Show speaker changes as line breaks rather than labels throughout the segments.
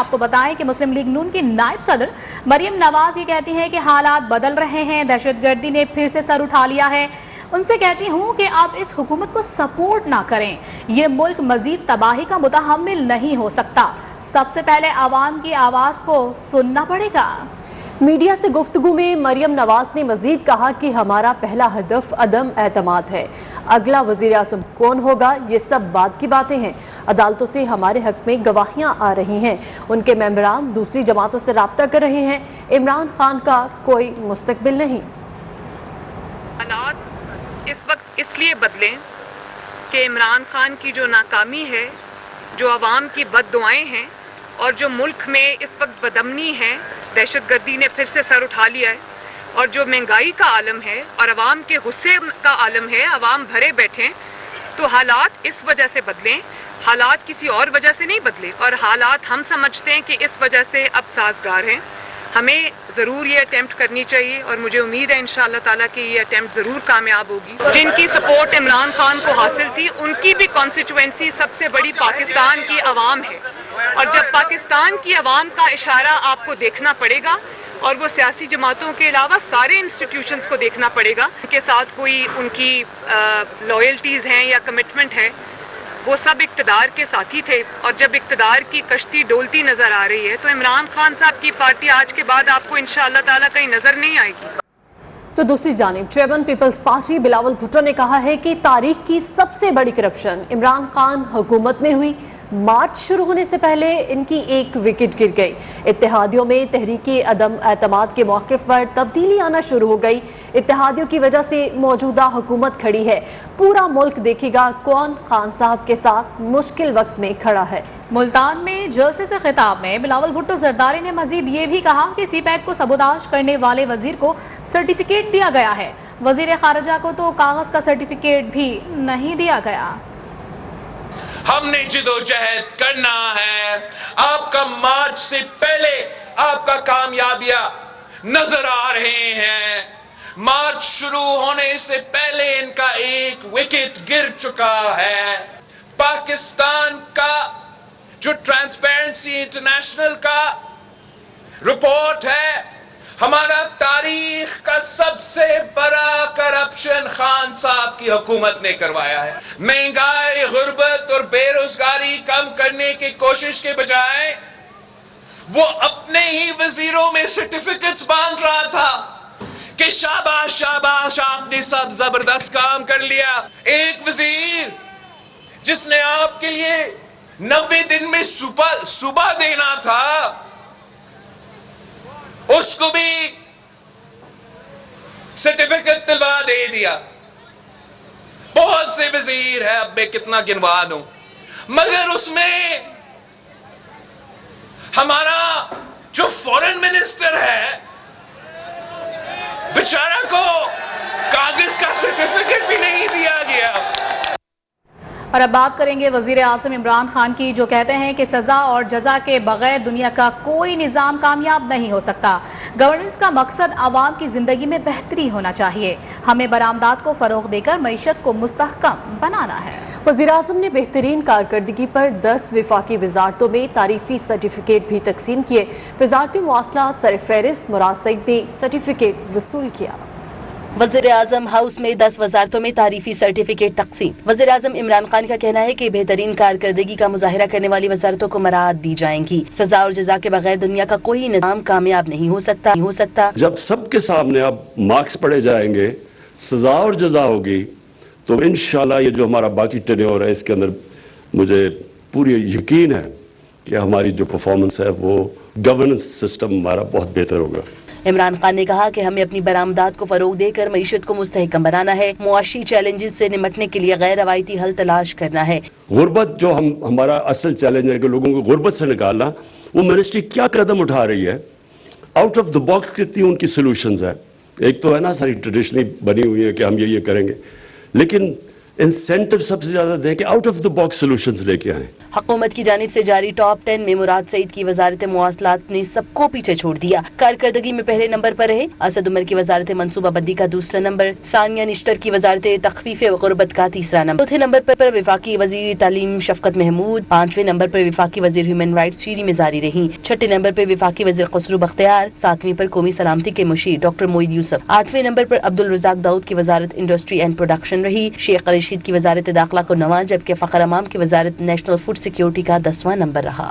آپ کو بتائیں کہ مسلم لیگ نون کی نائب صدر مریم نواز یہ کہتی ہیں کہ حالات بدل رہے ہیں، دہشت گردی نے پھر سے سر اٹھا لیا ہے۔ ان سے کہتی ہوں کہ آپ اس حکومت کو سپورٹ نہ کریں، یہ ملک مزید تباہی کا متحمل نہیں ہو سکتا۔ سب سے پہلے عوام کی آواز کو سننا پڑے گا۔
میڈیا سے گفتگو میں مریم نواز نے مزید کہا کہ ہمارا پہلا ہدف عدم اعتماد ہے، اگلا وزیر اعظم کون ہوگا یہ سب بعد کی باتیں ہیں۔ عدالتوں سے ہمارے حق میں گواہیاں آ رہی ہیں، ان کے ممبران دوسری جماعتوں سے رابطہ کر رہے ہیں، عمران خان کا کوئی مستقبل نہیں۔
حالات اس وقت اس لیے بدلیں کہ عمران خان کی جو ناکامی ہے، جو عوام کی بد دعائیں ہیں اور جو ملک میں اس وقت بدامنی ہے، دہشت گردی نے پھر سے سر اٹھا لیا ہے، اور جو مہنگائی کا عالم ہے اور عوام کے غصے کا عالم ہے، عوام بھرے بیٹھے، تو حالات اس وجہ سے بدلیں، حالات کسی اور وجہ سے نہیں بدلے، اور حالات ہم سمجھتے ہیں کہ اس وجہ سے اب سازگار ہیں۔ ہمیں ضرور یہ اٹیمپٹ کرنی چاہیے اور مجھے امید ہے انشاءاللہ تعالیٰ کہ یہ اٹیمپٹ ضرور کامیاب ہوگی۔ جن کی سپورٹ عمران خان کو حاصل تھی ان کی بھی کانسٹیٹوئنسی سب سے بڑی پاکستان کی عوام ہے، اور جب پاکستان کی عوام کا اشارہ آپ کو دیکھنا پڑے گا اور وہ سیاسی جماعتوں کے علاوہ سارے انسٹیٹیوشنز کو دیکھنا پڑے گا ان کے ساتھ کوئی ان کی لائلٹیز ہیں یا کمٹمنٹ ہے، وہ سب اقتدار کے ساتھی تھے، اور جب اقتدار کی کشتی ڈولتی نظر آ رہی ہے تو عمران خان صاحب کی پارٹی آج کے بعد آپ کو انشاءاللہ تعالیٰ کہیں نظر نہیں آئے گی۔
تو دوسری جانب chairman People's Party Bilawal Bhutto نے کہا ہے کہ تاریخ کی سب سے بڑی کرپشن عمران خان حکومت میں ہوئی، مارچ شروع ہونے سے پہلے ان کی ایک وکٹ گر گئی، اتحادیوں میں تحریکی عدم اعتماد کے موقف پر تبدیلی آنا شروع ہو گئی، اتحادیوں کی وجہ سے موجودہ حکومت کھڑی ہے، پورا ملک دیکھے گا کون خان صاحب کے ساتھ مشکل وقت میں کھڑا ہے۔
ملتان میں جلسے سے خطاب میں بلاول بھٹو زرداری نے مزید یہ بھی کہا کہ سی پیک کو سبوداج کرنے والے وزیر کو سرٹیفکیٹ دیا گیا ہے، وزیر خارجہ کو تو کاغذ کا سرٹیفکیٹ بھی نہیں دیا گیا۔
ہم نے جدوجہد کرنا ہے، آپ کا مارچ سے پہلے آپ کا کامیابیاں نظر آ رہے ہیں، مارچ شروع ہونے سے پہلے ان کا ایک وکٹ گر چکا ہے۔ پاکستان کا جو ٹرانسپیرنسی انٹرنیشنل کا رپورٹ ہے، ہمارا تاریخ کا سب سے بڑا کرپشن خان صاحب کی حکومت نے کروایا ہے۔ مہنگائی، غربت اور بے روزگاری کم کرنے کی کوشش کے بجائے وہ اپنے ہی وزیروں میں سرٹیفکیٹس باندھ رہا تھا کہ شاباش شاباش آپ نے سب زبردست کام کر لیا۔ ایک وزیر جس نے آپ کے لیے 90 دن میں صبح دینا تھا، اس کو بھی سرٹیفکیٹ دلوا دے دیا۔ بہت سے وزیر ہے، اب میں کتنا گنوا دوں، مگر اس میں ہمارا جو فورن منسٹر ہے بیچارہ کو کاغذ کا سرٹیفکیٹ بھی نہیں دیا گیا۔
اور اب بات کریں گے وزیر اعظم عمران خان کی، جو کہتے ہیں کہ سزا اور جزا کے بغیر دنیا کا کوئی نظام کامیاب نہیں ہو سکتا۔ گورننس کا مقصد عوام کی زندگی میں بہتری ہونا چاہیے، ہمیں برآمدات کو فروغ دے کر معیشت کو مستحکم بنانا ہے۔
وزیر اعظم نے بہترین کارکردگی پر 10 وفاقی وزارتوں میں تعریفی سرٹیفکیٹ بھی تقسیم کیے۔ وزارتی مواصلات سر فہرست مراد سعید نے سرٹیفکیٹ وصول کیا۔
وزیر اعظم ہاؤس میں 10 وزارتوں میں تعریفی سرٹیفکیٹ تقسیم۔ وزیر اعظم عمران خان کا کہنا ہے کہ بہترین کارکردگی کا مظاہرہ کرنے والی وزارتوں کو مراعات دی جائیں گی۔ سزا اور جزا کے بغیر دنیا کا کوئی نظام کامیاب نہیں ہو سکتا۔
جب سب کے سامنے اب مارکس پڑے جائیں گے، سزا اور جزا ہوگی، تو انشاءاللہ یہ جو ہمارا باقی ٹینیور ہے اس کے اندر مجھے پوری یقین ہے کہ ہماری جو پرفارمنس ہے وہ گورننس سسٹم ہمارا بہت بہتر ہوگا۔
عمران خان نے کہا کہ ہمیں اپنی برآمدات کو فروغ دے کر معیشت کو مستحکم بنانا ہے، معاشی چیلنجز سے نمٹنے کے لیے غیر روایتی حل تلاش کرنا ہے۔
غربت جو ہمارا اصل چیلنج ہے کہ لوگوں کو غربت سے نکالنا، وہ منسٹری کیا قدم اٹھا رہی ہے، آؤٹ آف دا باکس کتنی ان کی سلوشنز ہیں۔ ایک تو ہے نا ساری ٹریڈیشنلی بنی ہوئی ہے کہ ہم یہ کریں گے، لیکن इंसेंटिव सबसे ज़्यादा दें कि out of the box solutions लेके आएँ।
हुकूमत की जानिब से जारी टॉप 10 में मुराद सईद की वजारत मवासलात ने सबको पीछे छोड़ दिया। कारकर्दगी में पहले नंबर पर रहे असद उमर की वजारत मनसूबाबंदी का दूसरा नंबर, सानिया निश्तर की वजारत तखफीफ व गुरबत का तीसरा नंबर, चौथे नंबर पर विफाकी वजीर तालीम शफकत महमूद, पांचवें नंबर पर विफाकी वजीर ह्यूमन राइट्स शीरी मिजारी रही, छठे नंबर पर विफाकी वजीर खसरू बख्तियार, सातवीं पर कौमी सलामती के मुशीर डॉक्टर मोईद यूसुफ, आठवें नंबर पर अब्दुल रज़ाक दाऊद की वजारत इंडस्ट्री एंड प्रोडक्शन रही, शेख रशीद की वजारत दाखिला को 9, जबकि फखर अमाम की वजारत नेशनल फूड सिक्योरिटी का 10वां नंबर रहा।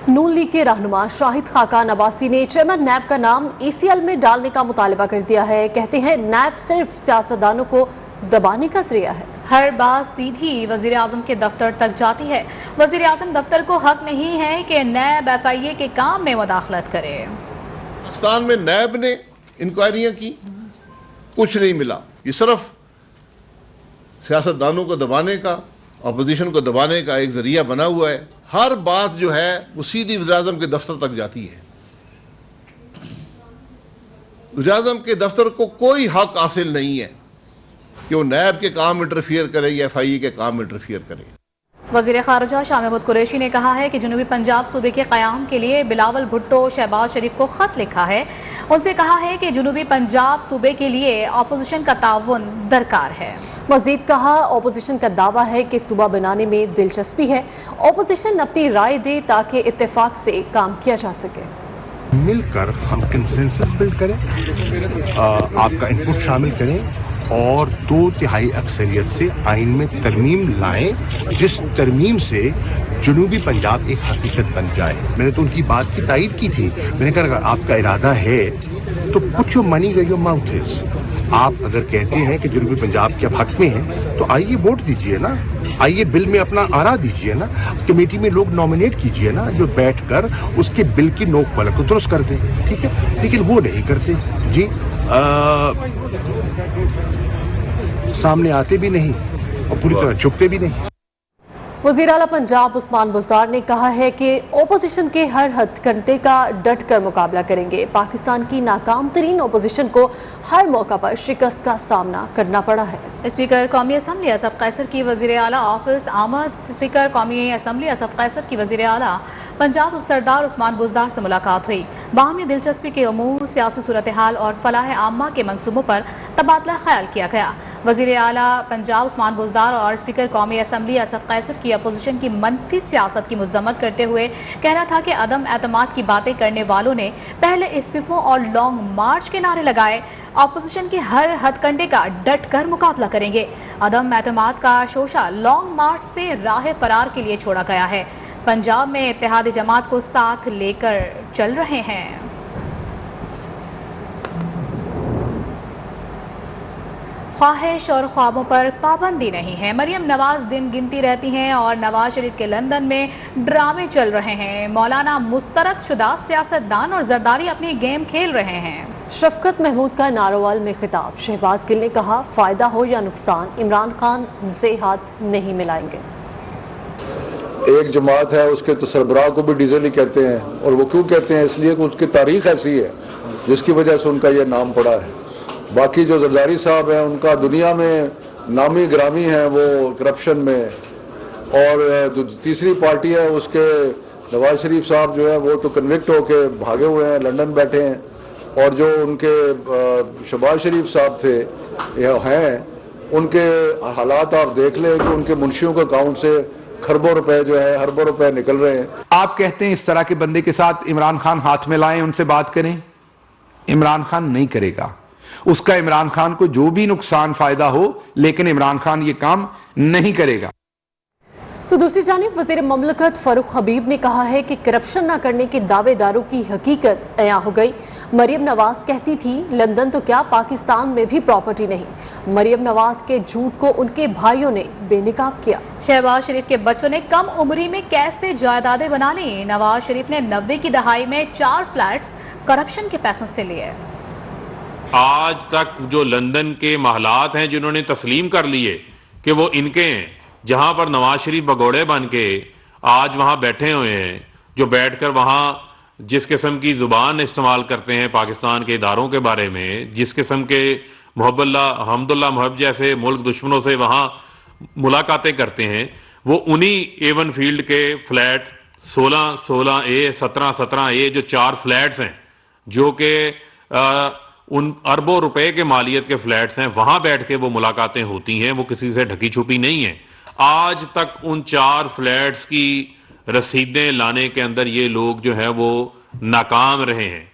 नून लीग के रहनुमा शाहिद खाकान अब्बासी ने चेयरमैन नैब का नाम ECL में डालने का मुतालबा कर दिया है। कहते हैं नैब सिर्फ सियासतदानों को दबाने का जरिया है।
हर बात सीधी वजीर आजम के दफ्तर तक जाती है। वजीर आजम दफ्तर को हक नहीं है कि नैब FIA के काम में मुदाखलत करे।
पाकिस्तान में नैब ने इंक्वायरियां की, कुछ नहीं मिला। ये सिर्फ सियासतदानों को दबाने का, अपोजिशन को दबाने का एक जरिया बना हुआ है। हर बात जो है वो सीधी वज़ीर-ए-आज़म के दफ्तर तक जाती है। वज़ीर-ए-आज़म के दफ्तर को कोई हक हासिल नहीं है कि वो नैब के काम इंटरफियर करे या FIA के काम इंटरफियर करे।
वज़ीर ख़ारिजा शाह महमूद कुरैशी ने कहा है कि जनूबी पंजाब सूबे के क़याम के लिए बिलावल भुट्टो शहबाज शरीफ को ख़त लिखा है। उनसे कहा है कि जनूबी पंजाब सूबे के लिए अपोजिशन का ताउन दरकार है।
मजीद कहा, अपोजिशन का दावा है कि सूबा बनाने में दिलचस्पी है। अपोजिशन अपनी राय दे ताकि इत्तेफाक से काम किया जा सके।
मिलकर हम कंसेंसस बिल्ड करें, आपका इनपुट शामिल करें और 2/3 अक्सरियत से आइन में तरमीम लाएं, जिस तरमीम से जनूबी पंजाब एक हकीकत बन जाए। मैंने तो उनकी बात की तायीद की थी। मैंने कहा आपका इरादा है तो put your money where your mouth is. आप अगर कहते हैं कि जनूबी पंजाब के हक में है तो आइए वोट दीजिए ना, आइए बिल में अपना आरा दीजिए ना, कमेटी में लोग नॉमिनेट कीजिए ना जो बैठकर उसके बिल की नोक पलक को दुरुस्त कर दें, ठीक है। लेकिन वो नहीं करते जी, सामने आते भी नहीं और पूरी तरह झुकते भी नहीं।
वज़ीर आला पंजाब उस्मान बुज़दार ने कहा है कि ओपोजिशन के हर हथकंडे का डट कर मुकाबला करेंगे। पाकिस्तान की नाकाम तरीन ओपोजिशन को हर मौका पर शिकस्त का सामना करना पड़ा है।
स्पीकर कौमी असम्बली असद कैसर की वज़ीर आला ऑफिस आमद। स्पीकर कौमी असम्बली असद कैसर की वज़ीर आला पंजाब सरदार उस्मान बुज़दार से मुलाकात हुई। बाहमी दिलचस्पी के अमूर, सियासी सूरत हाल और फलाह आम्मा के मंसूबों पर तबादला ख्याल किया गया। वज़ीर आला पंजाब उस्मान बुज़दार और स्पीकर कौमी असम्बली असद कैसर की अपोजिशन की मनफी सियासत की मजम्मत करते हुए कहना था कि अदम एतमाद की बातें करने वालों ने पहले इस्तीफों और लॉन्ग मार्च के नारे लगाए। अपोजिशन के हर हथकंडे का डट कर मुकाबला करेंगे। अदम एतमाद का शोशा लॉन्ग मार्च से राह फरार के लिए छोड़ा गया है। पंजाब में इत्तेहाद जमात को साथ लेकर चल रहे हैं। ख्वाहिश और ख्वाबों पर पाबंदी नहीं है। मरियम नवाज दिन गिनती रहती हैं और नवाज शरीफ के लंदन में ड्रामे चल रहे हैं। मौलाना मुस्तरद शुदा सियासतदान और जरदारी अपनी गेम खेल रहे हैं।
शफकत महमूद का नारोवाल में खिताब। शहबाज गिल ने कहा, फायदा हो या नुकसान इमरान खान से हाथ नहीं मिलाएंगे।
एक जमात है उसके तो सरबराह को भी डीजल ही कहते हैं, और वो क्यों कहते हैं? इसलिए कि उसकी तारीख ऐसी है जिसकी वजह से उनका ये नाम पड़ा है। बाकी जो जरदारी साहब हैं उनका दुनिया में नामी ग्रामी है वो करप्शन में, और जो तीसरी पार्टी है उसके नवाज शरीफ साहब जो है वो तो कन्विक्ट होके भागे हुए हैं, लंदन बैठे हैं, और जो उनके शहबाज शरीफ साहब थे हैं उनके हालात आप देख लें कि उनके मुंशियों के अकाउंट से खरबों रुपए जो है अरबों रुपए निकल रहे हैं।
आप कहते हैं इस तरह के बंदे के साथ इमरान खान हाथ में लाएं, उनसे बात करें। इमरान खान नहीं करेगा। उसका इमरान खान को जो भी नुकसान फायदा हो, लेकिन इमरान खान ये काम नहीं करेगा।
तो दूसरी जानिब वज़ीर ममलकत फारूक हबीब ने कहा है कि करप्शन न करने के दावेदारों की हकीकत अयां हो गई। मरियम नवाज कहती थी लंदन तो क्या पाकिस्तान में भी प्रॉपर्टी नहीं। मरियम नवाज के झूठ को उनके भाइयों ने बेनकाब किया।
शहबाज शरीफ के बच्चों ने कम उम्री में कैसे जायदादें बना ली। नवाज शरीफ ने 90 की दहाई में 4 फ्लैट्स करप्शन के पैसों से लिए।
आज तक जो लंदन के महलात हैं जिन्होंने तस्लीम कर लिए कि वो इनके हैं, जहां पर नवाज शरीफ भगोड़े बन के आज वहां बैठे हुए हैं, जो बैठकर वहां जिस किस्म की जुबान इस्तेमाल करते हैं पाकिस्तान के इदारों के बारे में, जिस किस्म के حمداللہ محب جیسے ملک دشمنوں سے وہاں ملاقاتیں کرتے ہیں، وہ انہی ایون فیلڈ کے فلیٹ 16A 17A جو 4 فلیٹس ہیں جو کہ ان اربوں روپے کے مالیت کے فلیٹس ہیں، وہاں بیٹھ کے وہ ملاقاتیں ہوتی ہیں، وہ کسی سے ڈھکی چھپی نہیں ہیں۔ آج تک ان 4 فلیٹس کی رسیدیں لانے کے اندر یہ لوگ جو ہے وہ ناکام رہے ہیں۔